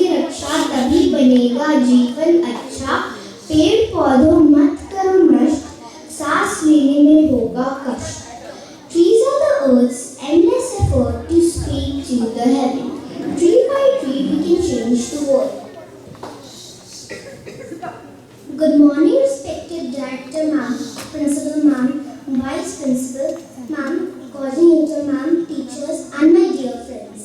रक्षा तभी बनेगा जीवन अच्छा। पेड़ पौधों मत करो नष्ट, सांस लेने में होगा कष्ट। Trees are the earth's endless effort to speak to the heaven. Tree by tree we can change the world. Good morning, respected Director Ma'am, Principal Ma'am, Vice Principal Ma'am, Coordinator Ma'am, teachers and my dear friends.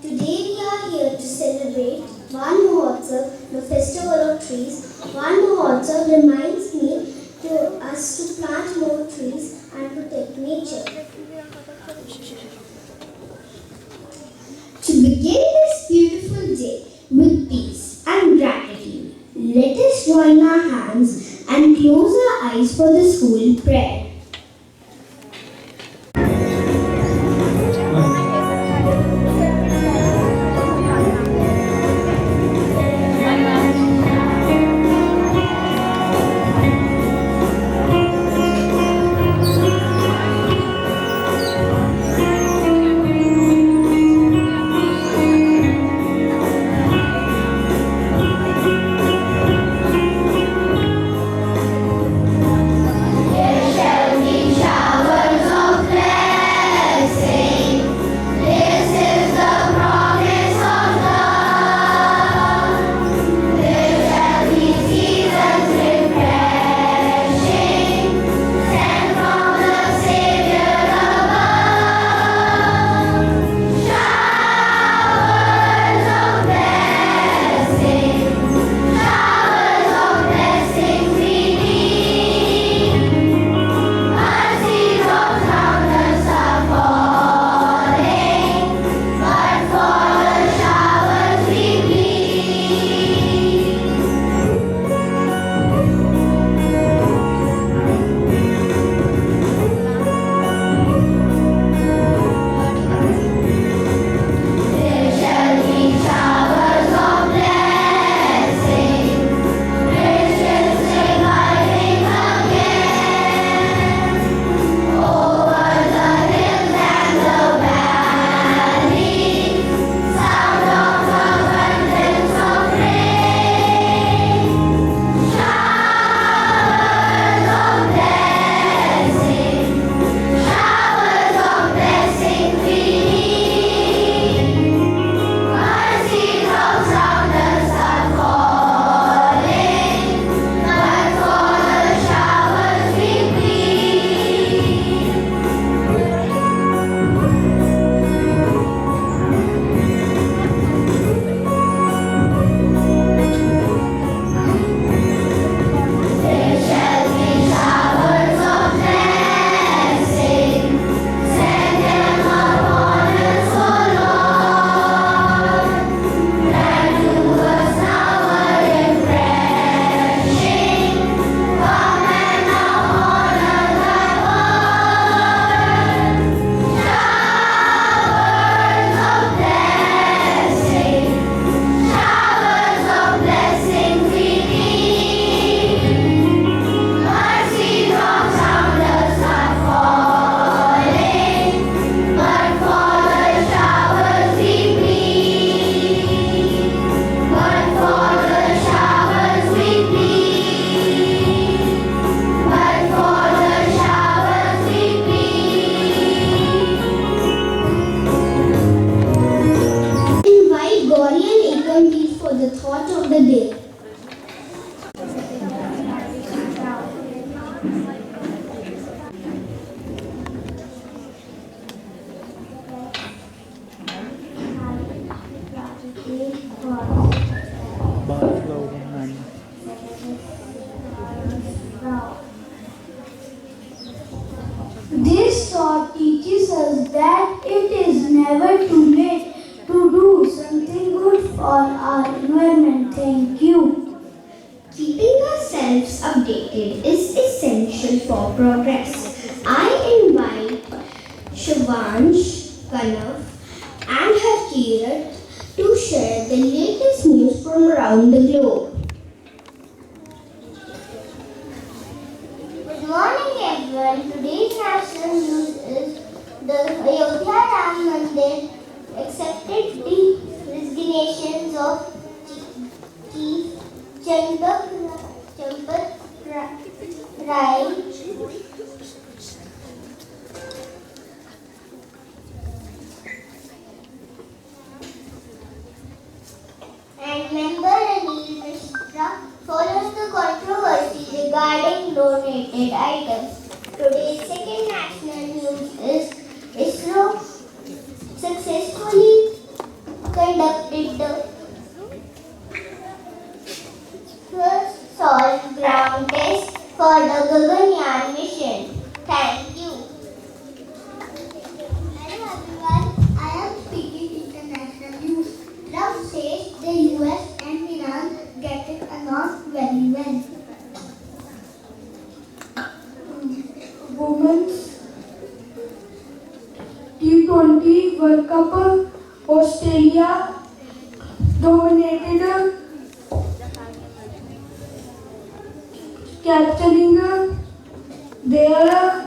Today we are here to celebrate Van Mahotsav, the festival of trees. Van Mahotsav reminds us to plant more trees and protect nature. To begin this beautiful day with peace and gratitude, let us join our hands and close our eyes for the school prayer. The thought of the day. This thought teaches us that it is never too late to do something good for our environment. Thank you. Keeping ourselves updated is essential for progress. I invite Shivansh, Kanav and Harkirat to share the latest news from around the globe. Good morning everyone. Today's national news is the Ayodhya Ram Mandir accepted the resignation nations of Champak Rai and member Anil Mishra follows the controversy regarding donated items. Today's second national news is ISRO successfully conducted the first salt ground test for the Gaganyaan mission. Thank you. Hello everyone, I am speaking international news. Trump says the US and Iran get it along very well. Women's T20 World Cup, Australia dominated, capturing their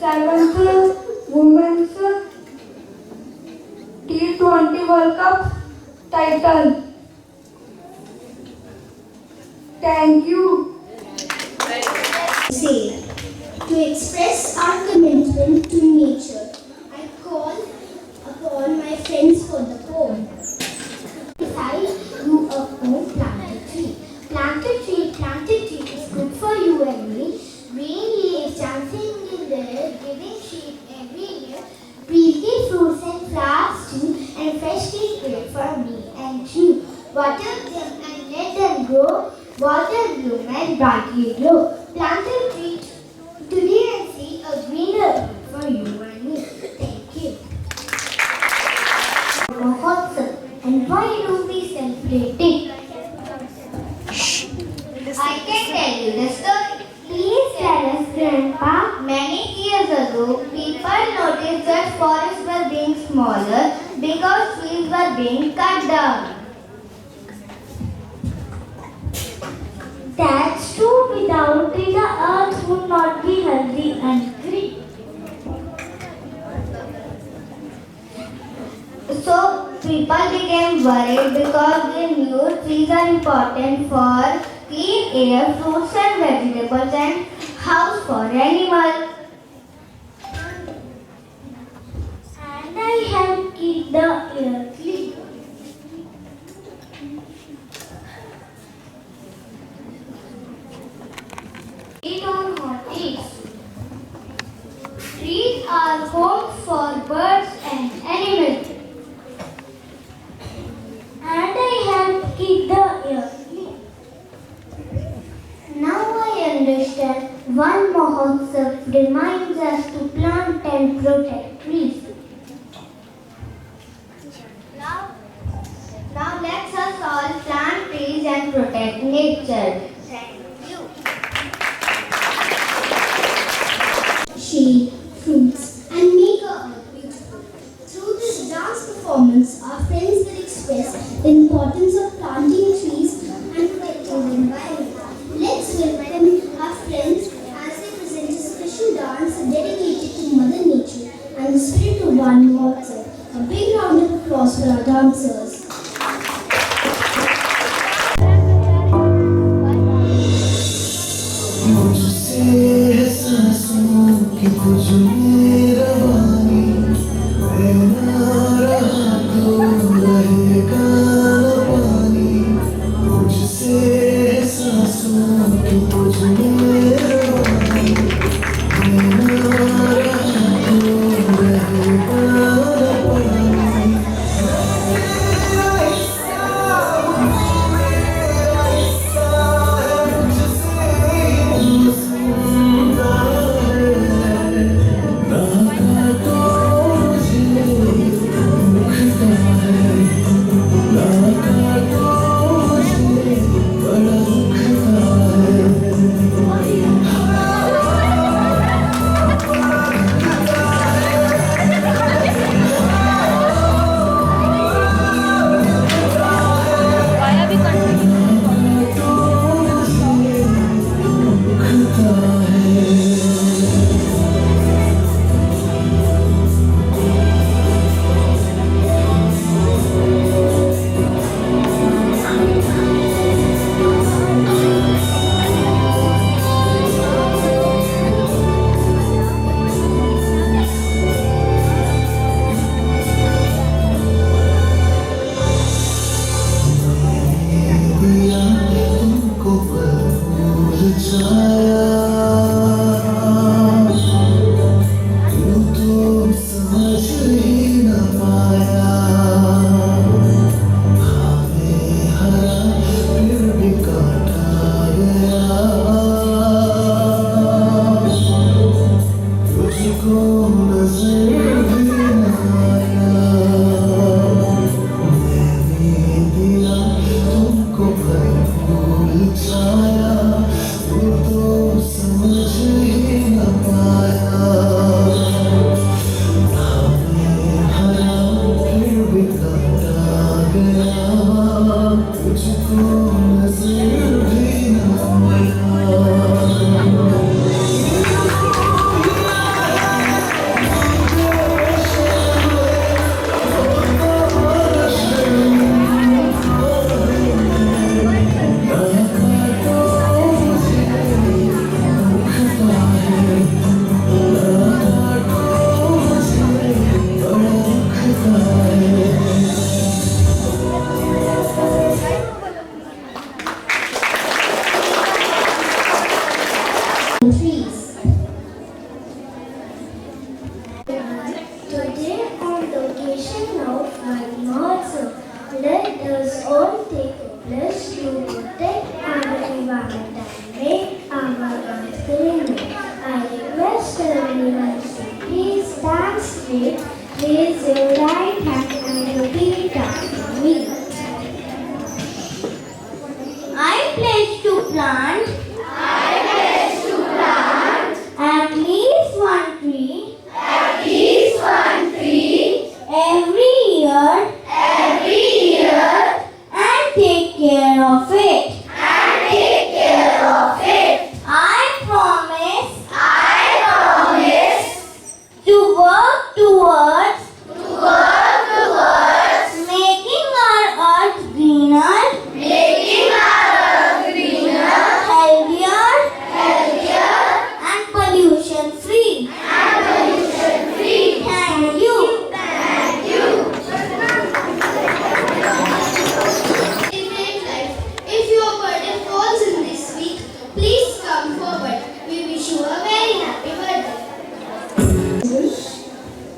seventh Women's T20 World Cup title. Thank you. Say, to express our commitment to nature, I call upon my friends for the poem. Beside you a poem, plant a tree. Plant a tree, plant a tree is good for you and me. Green leaves dancing in the air, giving shade every year. Breathy fruits and flowers too, and fresh tea great for me and you. Water them and let them grow. Water bloom and brightly glow. Plant a tree today and see a greener for you and me. Thank you. Mahotsav, and why do we celebrate it? I can tell you the story. Please tell us, Grandpa. Many years ago, people noticed that forests were being smaller because trees were being cut down. That's true. Without it, the earth would not be healthy and green. So people became worried because they knew trees are important for clean air, fruits and vegetables, and house for animals. And I help keep the air clean. We don't hurt trees. Trees are homes for birds and animals. And I help keep the air clean. Now I understand one Mahotsav reminds us to plant and protect trees. Now let's us all plant trees and protect nature. Thank you. Shade, fruits, and make our earth beautiful. Through this dance performance, our friends will express the importance of planting trees and protecting the environment. Let's welcome our friends as they present a special dance dedicated to Mother Nature and the spirit of one Mahotsav. A big round of applause for our dancers. Let us all take a pledge to protect our environment and make our earth greener. I request everyone to please stand straight, raise your right hand and repeat after me. I pledge to plant at least one tree every year and take care of it. I promise to work towards making our earth greener, healthier and pollution free. Thank you. If your birthday falls in this week, please come forward. We wish you a very happy birthday.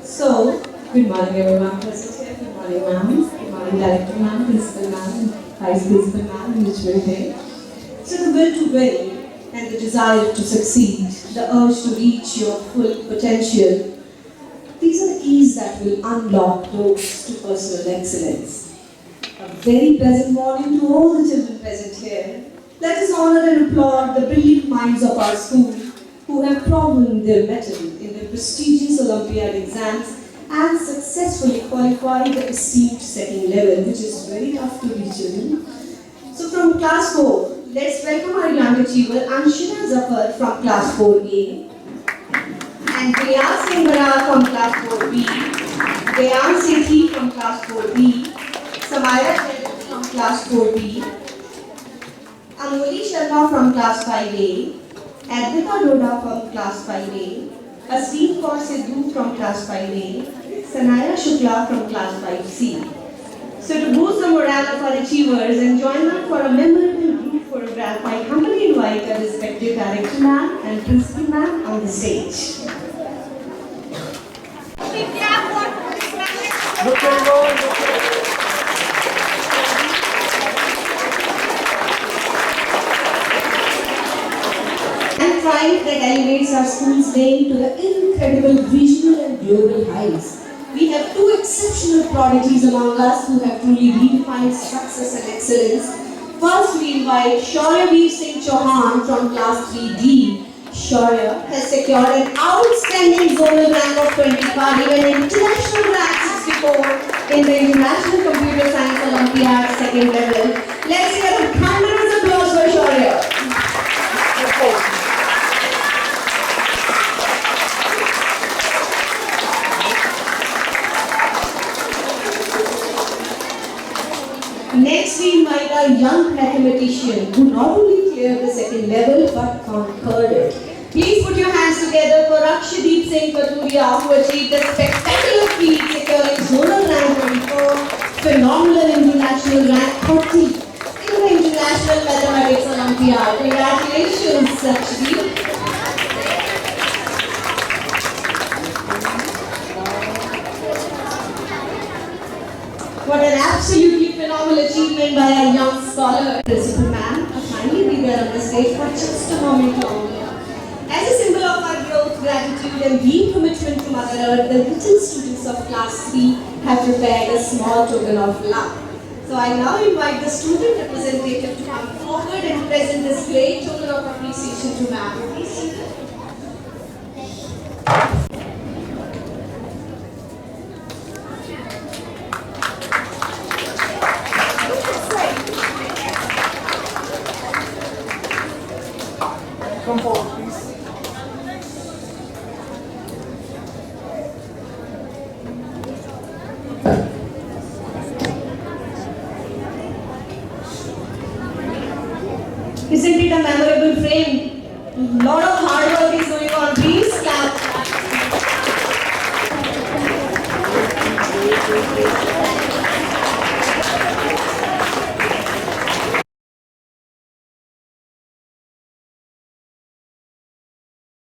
So, good morning everyone present here. Good morning ma'am, good morning director ma'am, principal ma'am, vice principal ma'am, and which will day. So the will to win and the desire to succeed, the urge to reach your full potential, these are the keys that will unlock doors to personal excellence. A very pleasant morning to all the children present here. Let us honor and applaud the brilliant minds of our school who have proven their mettle in the prestigious Olympiad exams and successfully qualified the esteemed second level, which is very tough to reach, children. So from class 4, let's welcome our young achiever Anshina Zafar from class 4A, and Priya Singhara from class 4B, Dayan Sethi from class 4B, Samaya Shetty from class 4B, Amoli Sharma from class 5A, Advita Doda from class 5A, Asdeep Kaur Sidhu from class 5A, Sanaya Shukla from class 5C. So to boost the morale of our achievers and join them for a memorable group photograph, I humbly invite our respected director ma'am and principal ma'am on the stage. And pride that elevates our school's name to the incredible regional and global heights. We have two exceptional prodigies among us who have truly redefined success and excellence. First, we invite Shaurya Veer Singh Chauhan from class 3D. Shaurya has secured an outstanding zonal rank of 25 and an international rank 64 in the International Computer Science Olympiad second level. Let's hear a thunderous applause for Shaurya. Next, we invite our young mathematician who not only cleared the second level but conquered it. Please put your hands together for Rakshdeep Singh Paturia, who achieved a spectacular feat securing zonal rank 24, phenomenal international rank 30 in the International Mathematics Olympiad. Congratulations, Rakshdeep. What an absolutely phenomenal achievement by our young scholar. Principal ma'am, kindly be there on the stage for just a moment longer. As a symbol of our growth, gratitude and deep commitment to Mother Earth, the little students of class 3 have prepared a small token of love. So I now invite the student representative to come forward and present this great token of appreciation to ma'am. Please. Come forward, please. Isn't it a memorable frame? Lot of hard work is going on. Please clap.